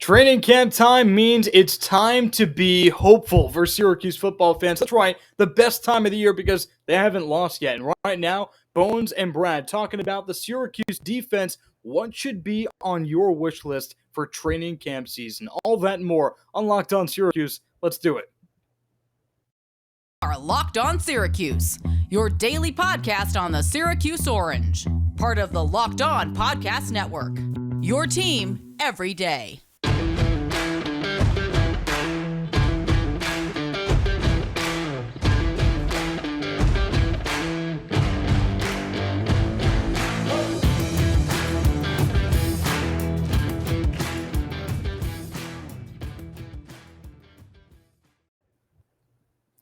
Training camp time means it's time to be hopeful for Syracuse football fans. That's right, the best time of the year because they haven't lost yet. And right now, Bones and Brad talking about the Syracuse defense. What should be on your wish list for training camp season? All that and more on Locked On Syracuse. Let's do it. Are Locked On Syracuse, your daily podcast on the Syracuse Orange, part of the Locked On Podcast Network. Your team every day.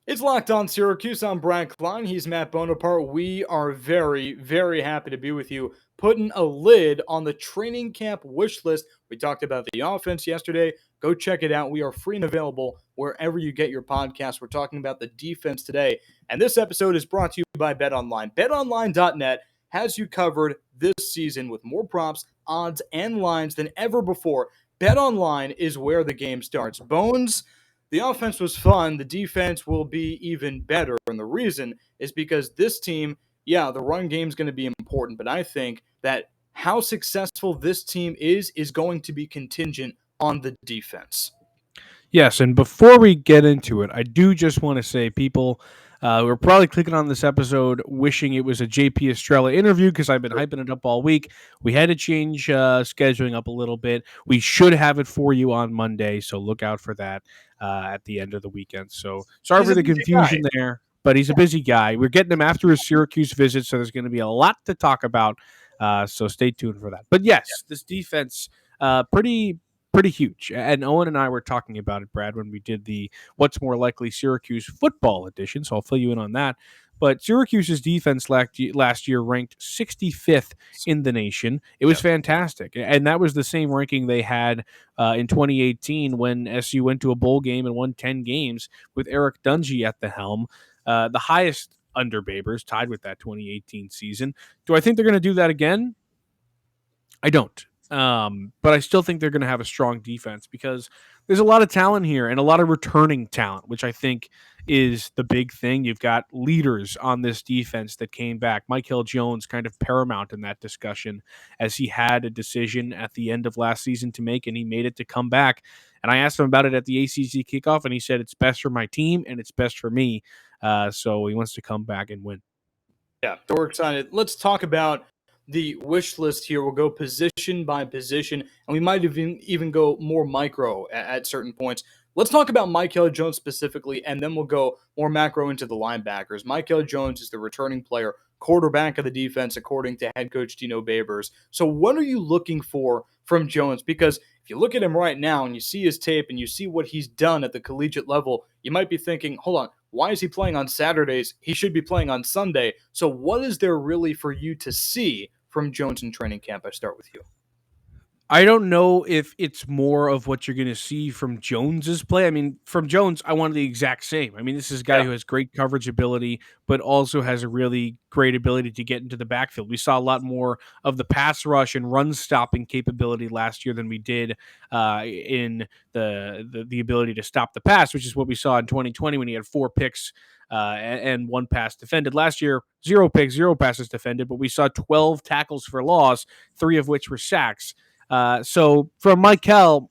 It's Locked On Syracuse. I'm Brad Klein. He's Matt Bonaparte. We are very, very happy to be with you, putting a lid on the training camp wish list. We talked about the offense yesterday. Go check it out. We are free and available wherever you get your podcasts. We're talking about the defense today. And this episode is brought to you by BetOnline. BetOnline.net has you covered this season with more props, odds, and lines than ever before. BetOnline is where the game starts. Bones, the offense was fun. The defense will be even better. And the reason is because this team, the run game is going to be important. But I think that how successful this team is going to be contingent on the defense. Yes, and before we get into it, I do just want to say people we're probably clicking on this episode wishing it was a JP Estrella interview because I've been hyping it up all week. We had to change scheduling up a little bit. We should have it for you on Monday, so look out for that at the end of the weekend. So sorry for the confusion there, but he's a busy guy. We're getting him after his Syracuse visit, so there's going to be a lot to talk about, so stay tuned for that. But yes, this defense, pretty huge. And Owen and I were talking about it, Brad, when we did the What's More Likely Syracuse football edition, so I'll fill you in on that. But Syracuse's defense last year ranked 65th in the nation. It was fantastic. And that was the same ranking they had in 2018 when SU went to a bowl game and won 10 games with Eric Dungy at the helm. The highest under Babers, tied with that 2018 season. Do I think they're going to do that again? I don't. But I still think they're going to have a strong defense because there's a lot of talent here and a lot of returning talent, which I think is the big thing. You've got leaders on this defense that came back. Mikel Jones kind of paramount in that discussion as he had a decision at the end of last season to make, and he made it to come back. And I asked him about it at the ACC kickoff, and he said it's best for my team and it's best for me. So he wants to come back and win. Yeah, so we're excited. Let's talk about the wish list here. We'll go position by position, and we might even go more micro at certain points. Let's talk about Mikel Jones specifically, and then we'll go more macro into the linebackers. Mikel Jones is the returning player, quarterback of the defense, according to head coach Dino Babers. So what are you looking for from Jones? Because if you look at him right now and you see his tape and you see what he's done at the collegiate level, you might be thinking, hold on, why is he playing on Saturdays? He should be playing on Sunday. So what is there really for you to see from Jones in training camp? I start with you. I don't know if it's more of what you're going to see from Jones's play. I mean, from Jones, I wanted the exact same. I mean, this is a guy who has great coverage ability, but also has a really great ability to get into the backfield. We saw a lot more of the pass rush and run stopping capability last year than we did in the ability to stop the pass, which is what we saw in 2020 when he had 4 picks and 1 pass defended. Last year, 0 picks, 0 passes defended, but we saw 12 tackles for loss, 3 of which were sacks. So from Mikel,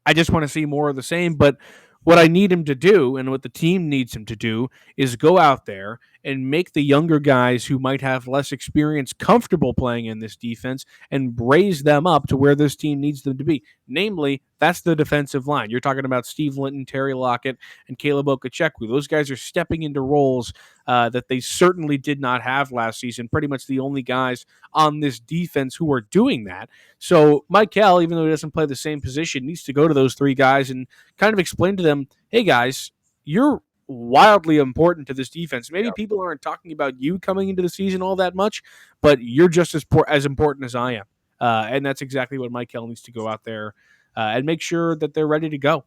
I just want to see more of the same. But what I need him to do and what the team needs him to do is go out there and make the younger guys who might have less experience comfortable playing in this defense and raise them up to where this team needs them to be. Namely, that's the defensive line. You're talking about Steve Linton, Terry Lockett, and Caleb Okechekwu. Those guys are stepping into roles that they certainly did not have last season. Pretty much the only guys on this defense who are doing that. So Mikel, even though he doesn't play the same position, needs to go to those 3 guys and kind of explain to them, hey guys, you're wildly important to this defense. Maybe people aren't talking about you coming into the season all that much, but you're just as important as I am. And that's exactly what Mikel needs to go out there and make sure that they're ready to go.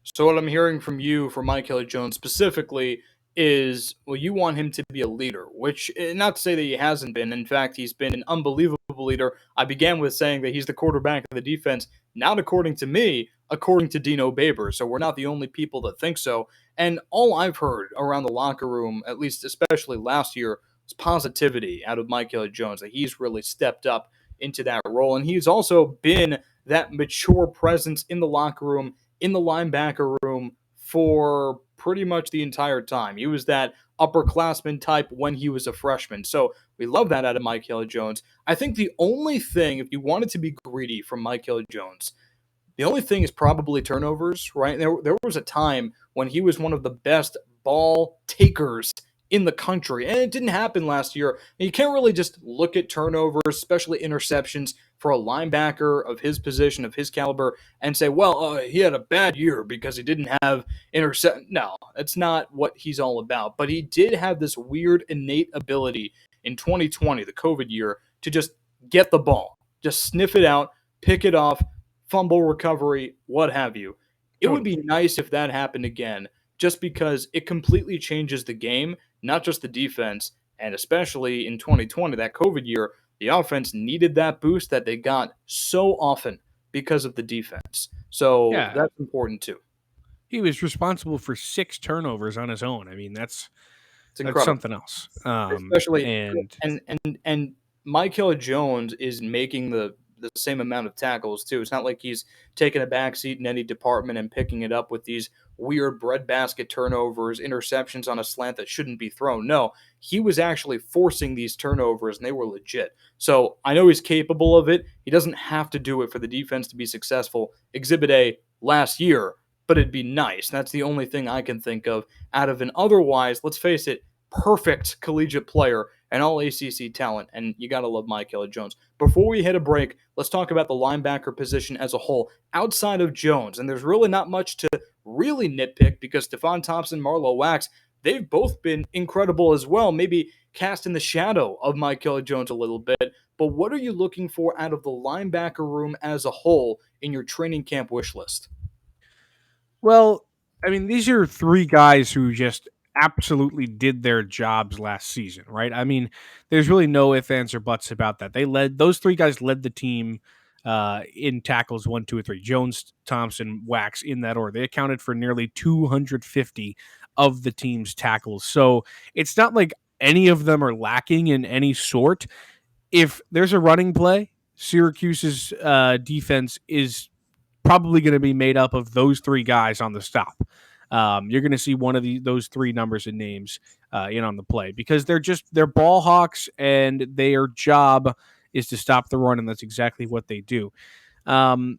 So what I'm hearing from you for Mikel Jones specifically is, well, you want him to be a leader, which, not to say that he hasn't been. In fact, he's been an unbelievable leader. I began with saying that he's the quarterback of the defense, not according to me, according to Dino Baber. So we're not the only people that think so. And all I've heard around the locker room, at least especially last year, is positivity out of Mikel Jones, that he's really stepped up into that role. And he's also been that mature presence in the locker room, in the linebacker room, for pretty much the entire time. He was that upperclassman type when he was a freshman. So we love that out of Mikel Jones. I think the only thing, if you wanted to be greedy from Mikel Jones, the only thing is probably turnovers, right? There was a time when he was one of the best ball takers in the country, and it didn't happen last year. And you can't really just look at turnovers, especially interceptions, for a linebacker of his position, of his caliber, and say, well, he had a bad year because he didn't have intercept. No, that's not what he's all about. But he did have this weird innate ability in 2020, the COVID year, to just get the ball, just sniff it out, pick it off, fumble recovery, what have you. It would be nice if that happened again, just because it completely changes the game, not just the defense, and especially in 2020, that COVID year, the offense needed that boost that they got so often because of the defense. So Yeah, that's important too. he was responsible for 6 turnovers on his own. I mean, It's that's incredible. something else. Especially And and Mikel Jones is making the same amount of tackles too. It's not like he's taking a backseat in any department and picking it up with these weird breadbasket turnovers, interceptions on a slant that shouldn't be thrown. No, he was actually forcing these turnovers, and they were legit. So I know he's capable of it. He doesn't have to do it for the defense to be successful. Exhibit A last year, but it'd be nice. That's the only thing I can think of out of an otherwise, let's face it, perfect collegiate player and all ACC talent, and you got to love Mikel Jones. Before we hit a break, let's talk about the linebacker position as a whole outside of Jones, and there's really not much to really nitpick because Stephon Thompson, Marlowe Wax, they've both been incredible as well, maybe cast in the shadow of Mikel Jones a little bit, but what are you looking for out of the linebacker room as a whole in your training camp wish list? well, I mean, these are 3 guys who just absolutely did their jobs last season, right? I mean, there's really no ifs, ands, or buts about that. Those 3 guys led the team in tackles 1, 2, or 3. Jones, Thompson, Wax in that order. They accounted for nearly 250 of the team's tackles. So it's not like any of them are lacking in any sort. If there's a running play, Syracuse's defense is probably going to be made up of those 3 guys on the stop. You're going to see one of those 3 numbers and names in on the play because they're ball hawks and their job is to stop the run, and that's exactly what they do. Um,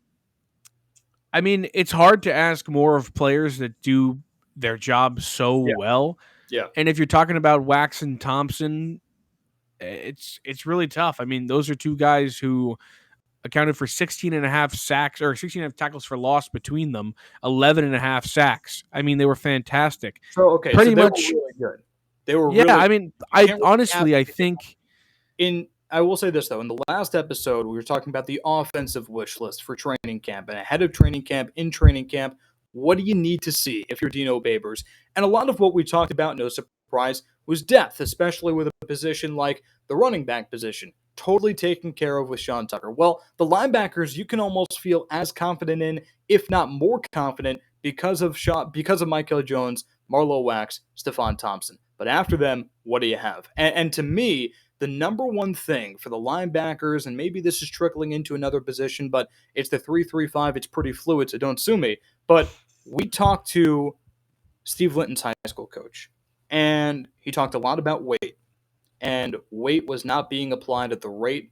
I mean, it's hard to ask more of players that do their job so Yeah, well. yeah. And if you're talking about Wax and Thompson, it's really tough. I mean, those are 2 guys who accounted for 16 and a half sacks or 16 and a half tackles for loss between them, 11 and a half sacks. I mean, they were fantastic. So okay, so Pretty they were much, really good. They were yeah. really. I mean, You I can't really have honestly, I think, I will say this though, in the last episode, we were talking about the offensive wish list for training camp and ahead of training camp, in training camp. What do you need to see if you're Dino Babers? And a lot of what we talked about, no surprise, was depth, especially with a position like the running back position, totally taken care of with Sean Tucker. Well, the linebackers you can almost feel as confident in, if not more confident, because of Mikel Jones, Marlowe Wax, Stephon Thompson. But after them, what do you have? And to me, the number one thing for the linebackers, and maybe this is trickling into another position, but it's the 3-3-5. It's pretty fluid, so don't sue me. But we talked to Steve Linton's high school coach, and he talked a lot about weight. And weight was not being applied at the rate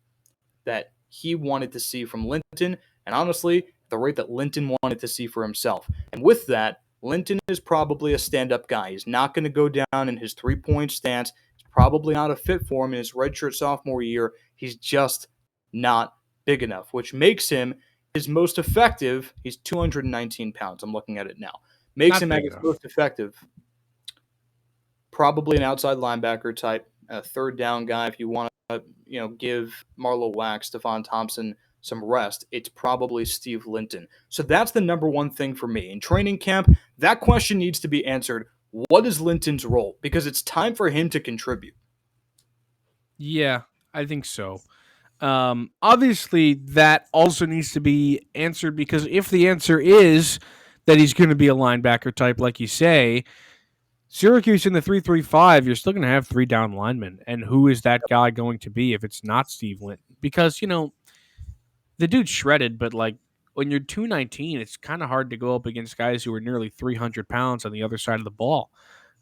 that he wanted to see from Linton, and honestly, the rate that Linton wanted to see for himself. And with that, Linton is probably a stand-up guy. He's not going to go down in his three-point stance. It's probably not a fit for him in his redshirt sophomore year. He's just not big enough, which makes him his most effective. He's 219 pounds. I'm looking at it now. Makes not him big his enough. most effective. Probably an outside linebacker type, a third down guy. If you want to, give Marlowe Wax, Stephon Thompson some rest, it's probably Steve Linton. So that's the number one thing for me. In training camp, that question needs to be answered. what is Linton's role? Because it's time for him to contribute. Yeah, I think so. Obviously, that also needs to be answered because if the answer is that he's going to be a linebacker type, like you say, Syracuse in the 3-3-5, you're still going to have 3 down linemen. And who is that guy going to be if it's not Steve Linton? Because, the dude's shredded, but like when you're 219, it's kind of hard to go up against guys who are nearly 300 pounds on the other side of the ball.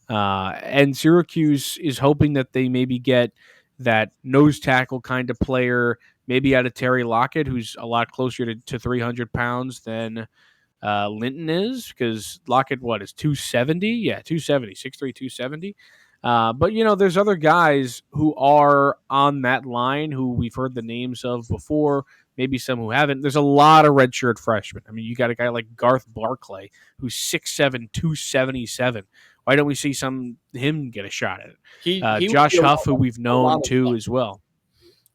And Syracuse is hoping that they maybe get that nose tackle kind of player, maybe out of Terry Lockett, who's a lot closer to 300 pounds than Linton is, because Lockett, is 270? Yeah, 270, 6'3", 270. But, there's other guys who are on that line who we've heard the names of before, maybe some who haven't. There's a lot of redshirt freshmen. I mean, you got a guy like Garth Barclay, who's 6'7", 277. Why don't we see him get a shot at it? He Josh Huff, who we've known too as well.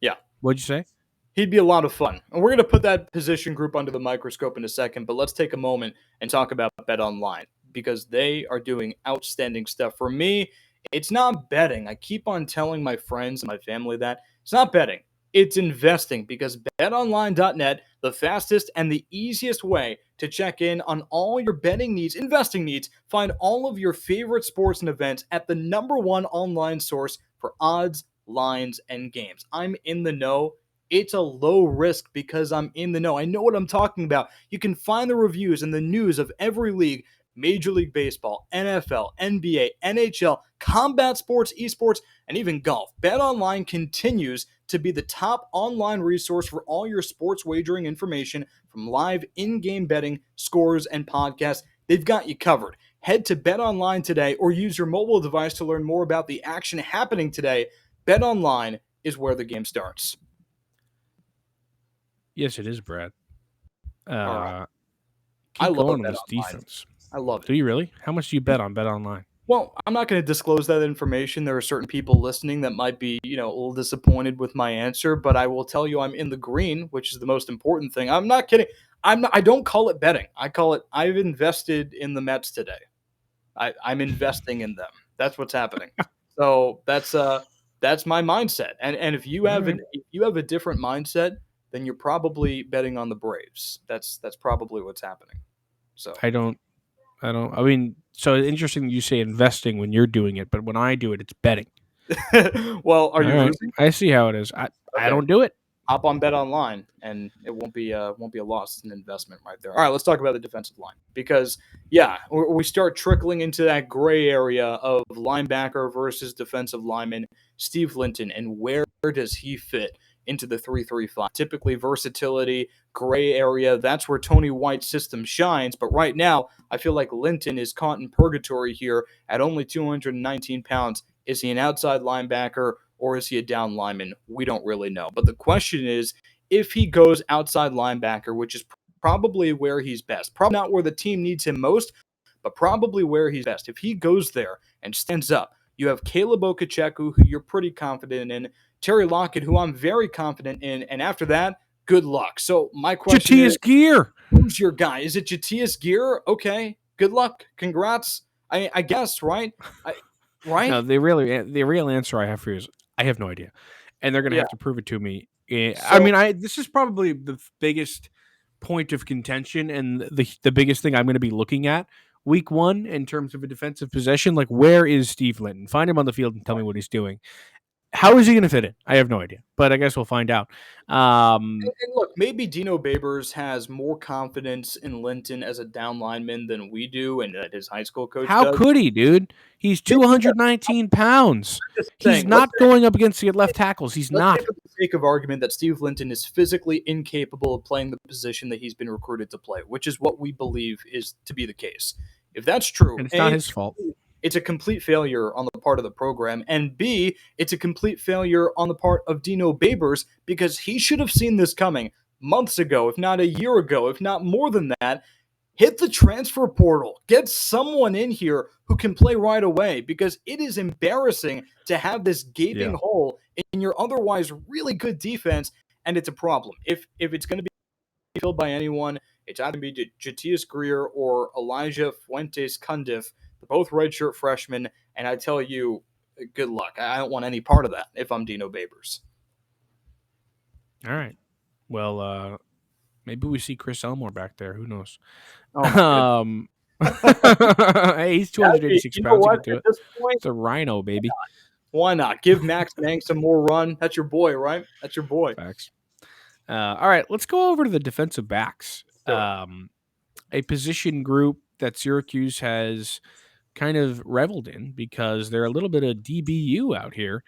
Yeah. What'd you say? He'd be a lot of fun. And we're going to put that position group under the microscope in a second, but let's take a moment and talk about BetOnline because they are doing outstanding stuff. For me, it's not betting. I keep on telling my friends and my family that it's not betting. It's investing because betonline.net, the fastest and the easiest way to check in on all your betting needs, investing needs. Find all of your favorite sports and events at the #1 online source for odds, lines, and games. I'm in the know. It's a low risk because I'm in the know. I know what I'm talking about. You can find the reviews and the news of every league, Major League Baseball, NFL, NBA, NHL, combat sports, esports, and even golf. BetOnline continues to be the top online resource for all your sports wagering information, from live in-game betting, scores, and podcasts. They've got you covered. Head to BetOnline today or use your mobile device to learn more about the action happening today. BetOnline is where the game starts. Yes, it is, Brad. All right. Keep going on this defense. I love it. Do you really? How much do you bet on BetOnline? Well, I'm not going to disclose that information. There are certain people listening that might be, a little disappointed with my answer, but I will tell you I'm in the green, which is the most important thing. I'm not kidding. I don't call it betting. I call it I've invested in the Mets today. I'm investing in them. That's what's happening. So that's my mindset. And if you have a different mindset, then you're probably betting on the Braves. That's probably what's happening. So I mean, so interesting that you say investing when you're doing it, but when I do it, it's betting. Well, are you losing? I see how it is. I don't do it. Hop on BetOnline, and it won't be a loss. It's an investment right there. All right, let's talk about the defensive line because, we start trickling into that gray area of linebacker versus defensive lineman, Steve Linton, and where does he fit into the 3-3-5? Typically, versatility, gray area, that's where Tony White's system shines. But right now, I feel like Linton is caught in purgatory here at only 219 pounds. Is he an outside linebacker or is he a down lineman? We don't really know. But the question is, if he goes outside linebacker, which is probably where he's best, probably not where the team needs him most, but probably where he's best. If he goes there and stands up, you have Caleb Okacheku, who you're pretty confident in, Terry Lockett, who I'm very confident in, and after that, good luck. So my question is, Gear. Who's your guy? Is it Jatius Gear? Okay, good luck. Congrats. I guess, right? Right? No, the real answer I have for you is I have no idea, and they're going to have to prove it to me. This is probably the biggest point of contention and the biggest thing I'm going to be looking at week 1 in terms of a defensive possession. Like, where is Steve Linton? Find him on the field and tell me what he's doing. How is he going to fit in? I have no idea, but I guess we'll find out. And look, maybe Dino Babers has more confidence in Linton as a down lineman than we do, and that his high school coach How could he, dude? He's 219 pounds. He's not going up against the left tackles. He's not. Let's say for the sake of argument that Steve Linton is physically incapable of playing the position that he's been recruited to play, which is what we believe is to be the case. If that's true, and it's not his fault. It's a complete failure on the part of the program. And B, it's a complete failure on the part of Dino Babers because he should have seen this coming months ago, if not a year ago, if not more than that. Hit the transfer portal. Get someone in here who can play right away because it is embarrassing to have this gaping hole in your otherwise really good defense, and it's a problem. If it's going to be filled by anyone, it's either going to be Jatius Greer or Elijah Fuentes-Cundiff. They're both redshirt freshmen, and I tell you, good luck. I don't want any part of that if I'm Dino Babers. All right. Well, maybe we see Chris Elmore back there. Who knows? Oh my Hey, he's 286 you know pounds. He what? can do At it. this point, It's a rhino, baby. why not? Give Max Mang some more run. That's your boy, right? That's your boy. Facts. All right, let's go over to the defensive backs. Do A position group that Syracuse has kind of reveled in because they're a little bit of DBU out here,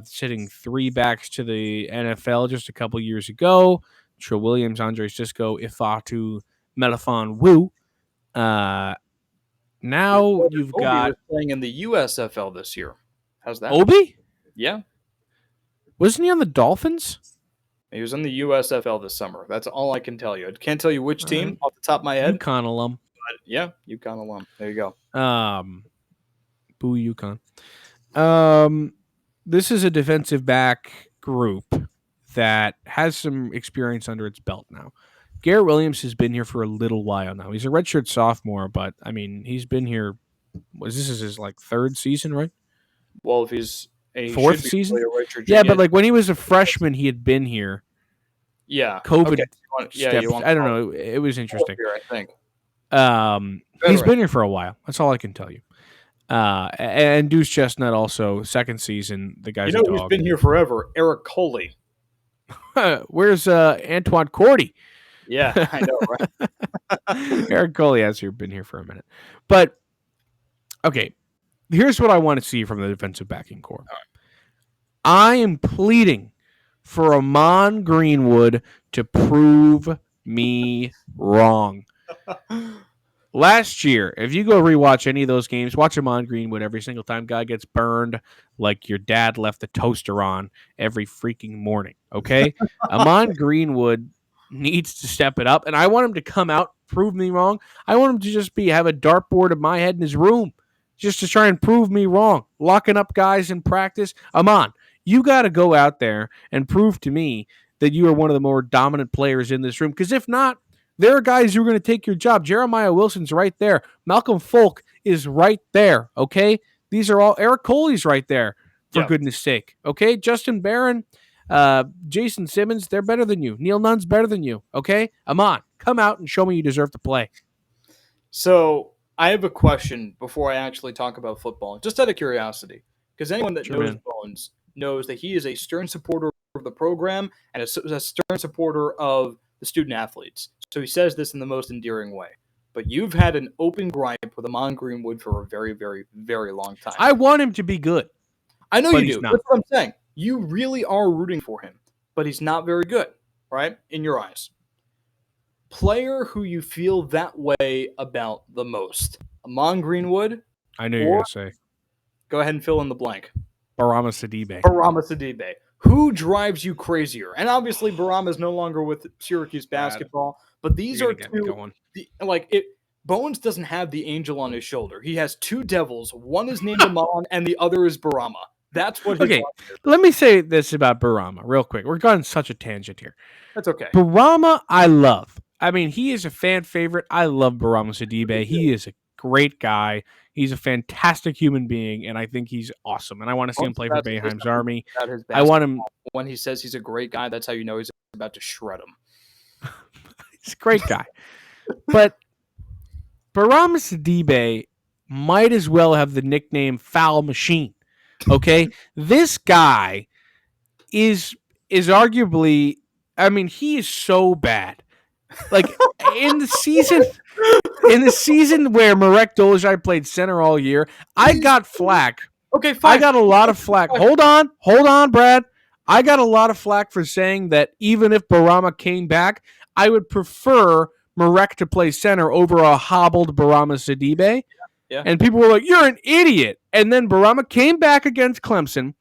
sitting 3 backs to the NFL just a couple years ago. Trill Williams, Andre Sisco, Ifatu, Melifon Wu. Now you've Obi got was playing in the USFL this year. How's that? Obi? Yeah. Wasn't he on the Dolphins? He was in the USFL this summer. That's all I can tell you. I can't tell you which team off the top of my head. UConn alum. But yeah, UConn alum. There you go. Boo UConn. This is a defensive back group that has some experience under its belt now. Garrett Williams has been here for a little while now. He's a redshirt sophomore, but I mean, he's been here. This is his like 3rd season, right? Well, if he's a 4th season, yeah, but like when he was a freshman, he had been here. Yeah, COVID okay. stepped. I don't know. It was interesting. Here, I think. He's been here for a while. That's all I can tell you. And Deuce Chestnut also 2nd season. The guy's a dog. Who's been here forever? Eric Coley. Where's Antoine Cordy? Yeah, I know, right? Eric Coley has been here for a minute. But, okay, here's what I want to see from the defensive backing core. Right. I am pleading for Amon Greenwood to prove me wrong. Last year, if you go rewatch any of those games, watch Amon Greenwood every single time. Guy gets burned like your dad left the toaster on every freaking morning, okay? Amon Greenwood needs to step it up, and I want him to come out, prove me wrong. I want him to just have a dartboard of my head in his room just to try and prove me wrong, locking up guys in practice. Amon, you got to go out there and prove to me that you are one of the more dominant players in this room, because if not, there are guys who are going to take your job. Jeremiah Wilson's right there. Malcolm Folk is right there, okay? These are all – Eric Coley's right there, for goodness sake, okay? Justin Barron, Jason Simmons, they're better than you. Neil Nunn's better than you, okay? Amon, come out and show me you deserve to play. So I have a question before I actually talk about football, just out of curiosity, because anyone that knows Bones knows that he is a stern supporter of the program and a stern supporter of the student athletes. So he says this in the most endearing way. But you've had an open gripe with Amon Greenwood for a very, very, very long time. I want him to be good. I know you do. That's what I'm saying. You really are rooting for him, but he's not very good, right? In your eyes. Player who you feel that way about the most. Amon Greenwood. I knew you were going to say. Go ahead and fill in the blank. Barama Sidibe. Barama Sidibe. Who drives you crazier? And obviously, Barama is no longer with Syracuse basketball, but these are two. Bones doesn't have the angel on his shoulder. He has 2 devils. One is named Amon, and the other is Barama. That's what. Okay, let me say this about Barama real quick. We're going on such a tangent here. That's okay. Barama, I love. I mean, he is a fan favorite. I love Barama Sidibe. He is a great guy. He's a fantastic human being, and I think he's awesome. And I want to see him play for Boeheim's Army. I want him. When he says he's a great guy, that's how you know he's about to shred him. He's a great guy. But Barama Sidibe might as well have the nickname Foul Machine. Okay? This guy is arguably, I mean, he is so bad. Like in the season where Marek Dolezaj played center all year, I got flack. Okay, fine. I got a lot of flack. Hold on, Brad. I got a lot of flack for saying that even if Barama came back, I would prefer Marek to play center over a hobbled Barama Sidibe. Yeah. And people were like, "You're an idiot." And then Barama came back against Clemson,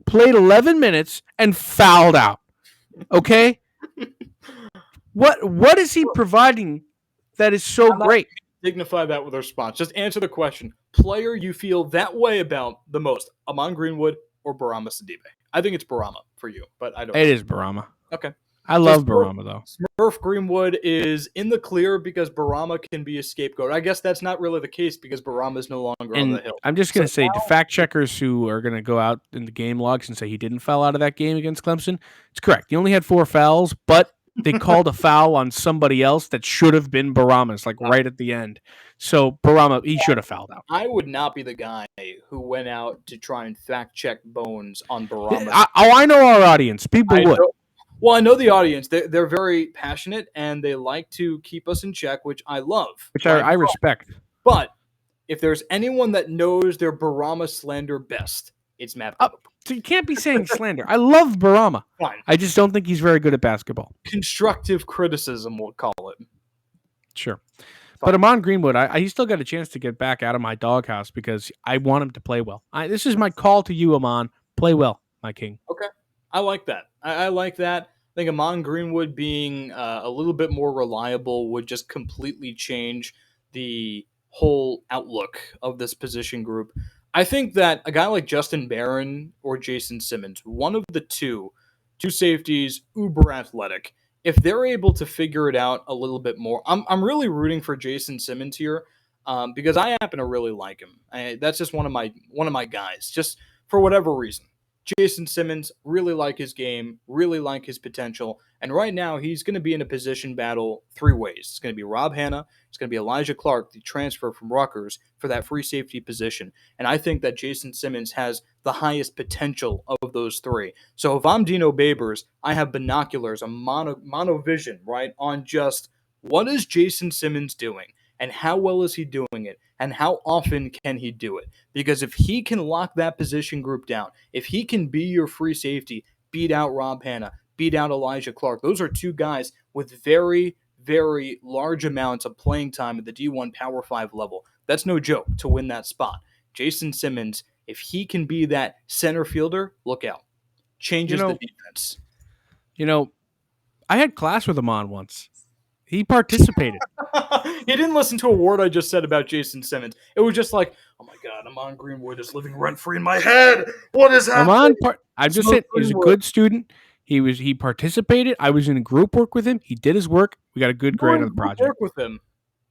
played 11 minutes, and fouled out. Okay? What is he providing that is so great? Dignify that with a response. Just answer the question. Player you feel that way about the most, Amon Greenwood or Barama Sidibe? I think it's Barama for you, but I don't know. It is Barama. Okay. I love Barama, though. Smurf Greenwood is in the clear because Barama can be a scapegoat. I guess that's not really the case because Barama is no longer on the hill. I'm just going to say, the fact checkers who are going to go out in the game logs and say he didn't foul out of that game against Clemson, it's correct. He only had 4 fouls, but they called a foul on somebody else that should have been Barama's, like right at the end. So Barama, he should have fouled out. I would not be the guy who went out to try and fact check Bones on Barama. I know our audience. People would. Well, I know the audience. They're very passionate, and they like to keep us in check, which I love. Which I respect. But if there's anyone that knows their Barama slander best, it's Matt Bonaparte. So you can't be saying slander. I love Barama. Fine. I just don't think he's very good at basketball. Constructive criticism, we'll call it. Sure. Fine. But Amon Greenwood, he's still got a chance to get back out of my doghouse because I want him to play well. This is my call to you, Amon. Play well, my king. Okay. I like that. I like that. I think Amon Greenwood being a little bit more reliable would just completely change the whole outlook of this position group. I think that a guy like Justin Barron or Jason Simmons, one of the two safeties, uber athletic, if they're able to figure it out a little bit more, I'm really rooting for Jason Simmons here because I happen to really like him. That's just one of my guys, just for whatever reason. Jason Simmons, really like his game, really like his potential. And right now, he's going to be in a position battle 3 ways. It's going to be Rob Hanna. It's going to be Elijah Clark, the transfer from Rutgers, for that free safety position. And I think that Jason Simmons has the highest potential of those 3. So if I'm Dino Babers, I have binoculars, a monovision, right, on just what is Jason Simmons doing and how well is he doing it and how often can he do it? Because if he can lock that position group down, if he can be your free safety, beat out Rob Hanna, beat out Elijah Clark, those are 2 guys with very, very large amounts of playing time at the D1 Power 5 level. That's no joke to win that spot. Jason Simmons, if he can be that center fielder, look out. Changes the defense. I had class with him on once. He participated. He didn't listen to a word I just said about Jason Simmons. It was just like, oh my God, Amon Greenwood is living rent-free in my head. What is happening? I'm just saying, he was a good student. He participated. I was in a group work with him. He did his work. We got a good grade on the project. Work with him.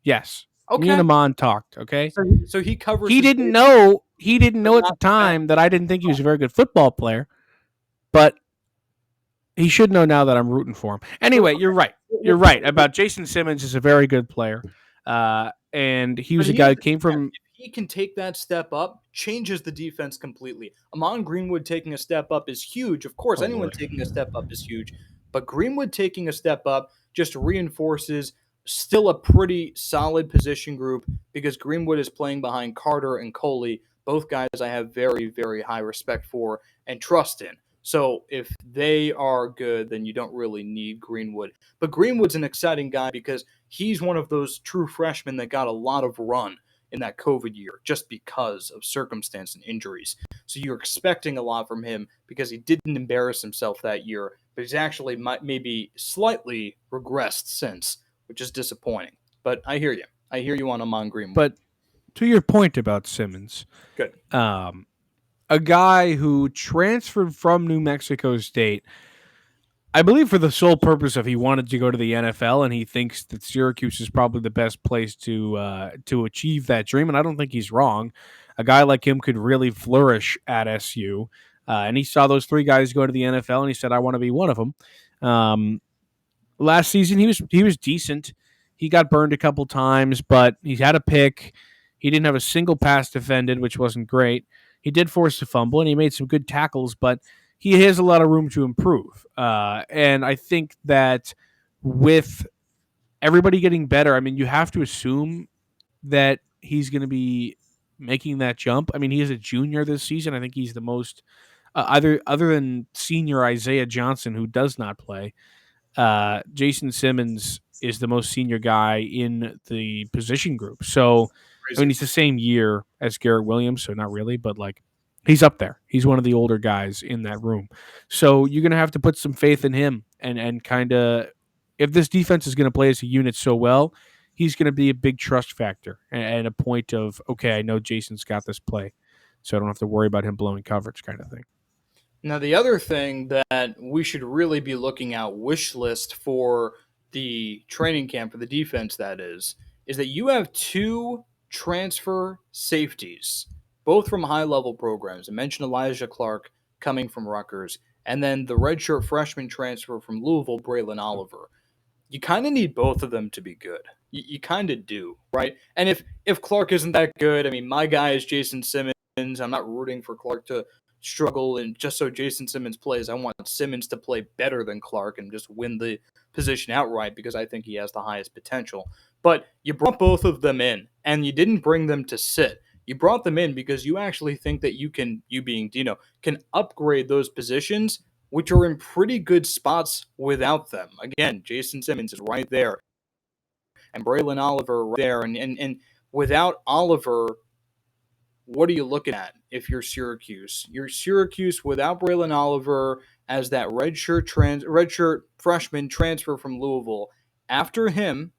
Yes. Okay. Me and Amon talked. Okay. So he covers. He didn't know. He didn't know at the time that I didn't think he was a very good football player, but he should know now that I'm rooting for him. Anyway, you're right. You're right about Jason Simmons is a very good player, and he was a guy who came from. If he can take that step up, changes the defense completely. Amon Greenwood taking a step up is huge. Of course, anyone taking a step up is huge, but Greenwood taking a step up just reinforces still a pretty solid position group because Greenwood is playing behind Carter and Coley, both guys I have very, very high respect for and trust in. So if they are good, then you don't really need Greenwood. But Greenwood's an exciting guy because he's one of those true freshmen that got a lot of run in that COVID year just because of circumstance and injuries. So you're expecting a lot from him because he didn't embarrass himself that year, but he's actually maybe slightly regressed since, which is disappointing. But I hear you. I hear you on Amon Greenwood. But to your point about Simmons, good. A guy who transferred from New Mexico State, I believe for the sole purpose of he wanted to go to the NFL, and he thinks that Syracuse is probably the best place to achieve that dream, and I don't think he's wrong. A guy like him could really flourish at SU, and he saw those 3 guys go to the NFL, and he said, I want to be one of them. Last season, he was decent. He got burned a couple times, but he had a pick. He didn't have a single pass defended, which wasn't great. He did force a fumble, and he made some good tackles, but he has a lot of room to improve. And I think that with everybody getting better, I mean, you have to assume that he's going to be making that jump. I mean, he is a junior this season. I think he's the most, other than senior Isaiah Johnson, who does not play, Jason Simmons is the most senior guy in the position group. So, I mean, he's the same year as Garrett Williams, so not really, but like he's up there. He's one of the older guys in that room. So you're going to have to put some faith in him and kind of, if this defense is going to play as a unit so well, he's going to be a big trust factor and a point of, okay, I know Jason's got this play, so I don't have to worry about him blowing coverage kind of thing. Now, the other thing that we should really be looking at wish list for the training camp for the defense, that is that you have two transfer safeties, both from high level programs. I mentioned Elijah Clark coming from Rutgers, and then the redshirt freshman transfer from Louisville, Braylon Oliver. You kind of need both of them to be good. You kind of do, right? And if Clark isn't that good, I mean, my guy is Jason Simmons. I'm not rooting for Clark to struggle, and just so Jason Simmons plays, I want Simmons to play better than Clark and just win the position outright because I think he has the highest potential. But you brought both of them in, and you didn't bring them to sit. You brought them in because you actually think that you being Dino, can upgrade those positions, which are in pretty good spots without them. Again, Jason Simmons is right there, and Braylon Oliver right there, and without Oliver, what are you looking at if you're Syracuse? You're Syracuse without Braylon Oliver as that redshirt freshman transfer from Louisville. After him,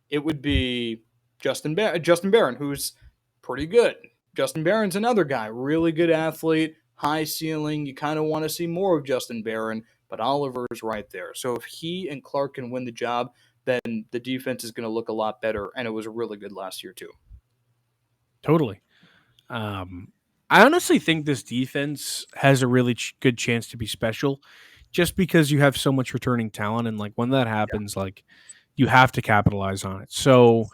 it would be Justin Barron, who's pretty good. Justin Barron's another guy, really good athlete, high ceiling. You kind of want to see more of Justin Barron, but Oliver's right there. So if he and Clark can win the job, then the defense is going to look a lot better, and it was really good last year too. Totally. I honestly think this defense has a really good chance to be special just because you have so much returning talent. And like when that happens, like you have to capitalize on it. So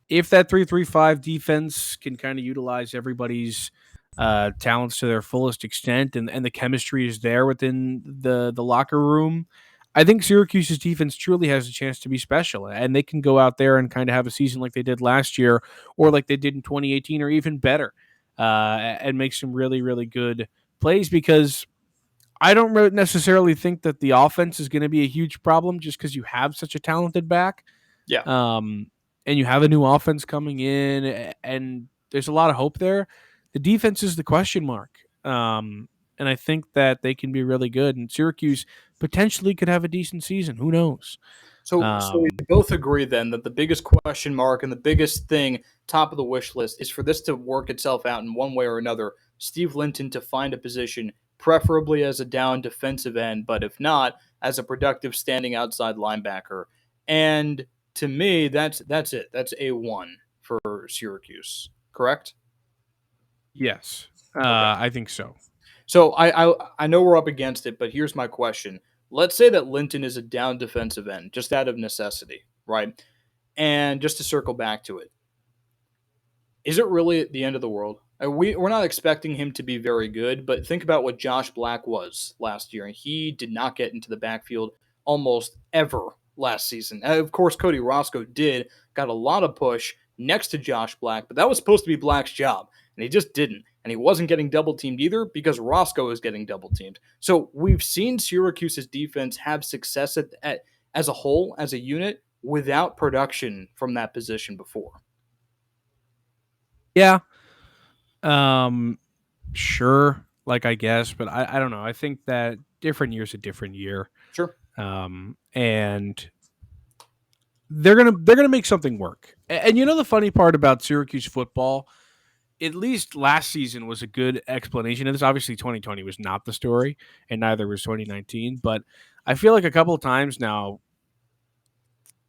if that 3-3-5 defense can kind of utilize everybody's talents to their fullest extent and the chemistry is there within the locker room, I think Syracuse's defense truly has a chance to be special, and they can go out there and kind of have a season like they did last year or like they did in 2018 or even better, and make some really, really good plays because I don't necessarily think that the offense is going to be a huge problem just because you have such a talented back. Yeah. And you have a new offense coming in, and there's a lot of hope there. The defense is the question mark. And I think that they can be really good. And Syracuse potentially could have a decent season. Who knows? So we both agree then that the biggest question mark and the biggest thing top of the wish list is for this to work itself out in one way or another. Steve Linton to find a position, preferably as a down defensive end, but if not, as a productive standing outside linebacker. And to me, that's it. That's A1 for Syracuse. Correct? Yes, Okay. I think so. So I know we're up against it, but here's my question. Let's say that Linton is a down defensive end, just out of necessity, right? And just to circle back to it, is it really at the end of the world? We're not expecting him to be very good, but think about what Josh Black was last year. And he did not get into the backfield almost ever last season. And of course, Cody Roscoe got a lot of push next to Josh Black, but that was supposed to be Black's job, and he just didn't. And he wasn't getting double teamed either because Roscoe is getting double teamed. So we've seen Syracuse's defense have success as a whole, as a unit, without production from that position before. Yeah. Sure. Like I guess, but I don't know. I think that different year's a different year. Sure. And they're gonna make something work. And you know the funny part about Syracuse football, at least last season was a good explanation of this. Obviously, 2020 was not the story, and neither was 2019. But I feel like a couple of times now,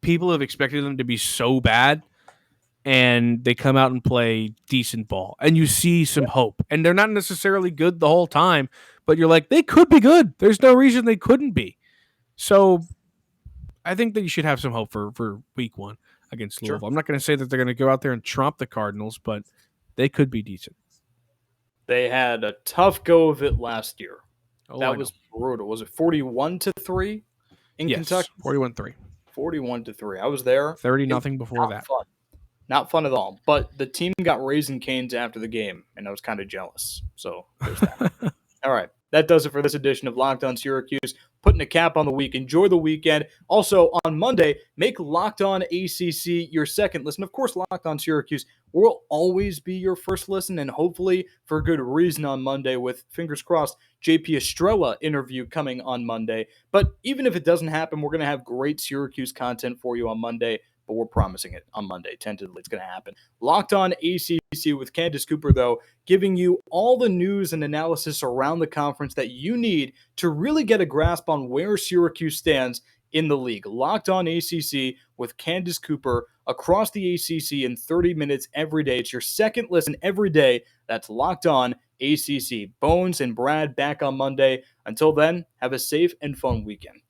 people have expected them to be so bad, and they come out and play decent ball, and you see some hope. And they're not necessarily good the whole time, but you're like, they could be good. There's no reason they couldn't be. So I think that you should have some hope for week one against Louisville. Sure. I'm not going to say that they're going to go out there and trump the Cardinals, but they could be decent. They had a tough go of it last year. That was brutal. Was it 41-3 in Kentucky? 41-3. 41-3. I was there. 30-0 before that. Fun. Not fun at all. But the team got Raising Canes after the game, and I was kind of jealous. So there's that. All right. That does it for this edition of Locked On Syracuse. Putting a cap on the week. Enjoy the weekend. Also, on Monday, make Locked On ACC your second listen. Of course, Locked On Syracuse will always be your first listen, and hopefully for good reason on Monday with, fingers crossed, JP Estrella interview coming on Monday. But even if it doesn't happen, we're going to have great Syracuse content for you on Monday. but we're promising it on Monday. Tentatively, it's going to happen. Locked On ACC with Candace Cooper, though, giving you all the news and analysis around the conference that you need to really get a grasp on where Syracuse stands in the league. Locked On ACC with Candace Cooper across the ACC in 30 minutes every day. It's your second listen every day. That's Locked On ACC. Bones and Brad back on Monday. Until then, have a safe and fun weekend.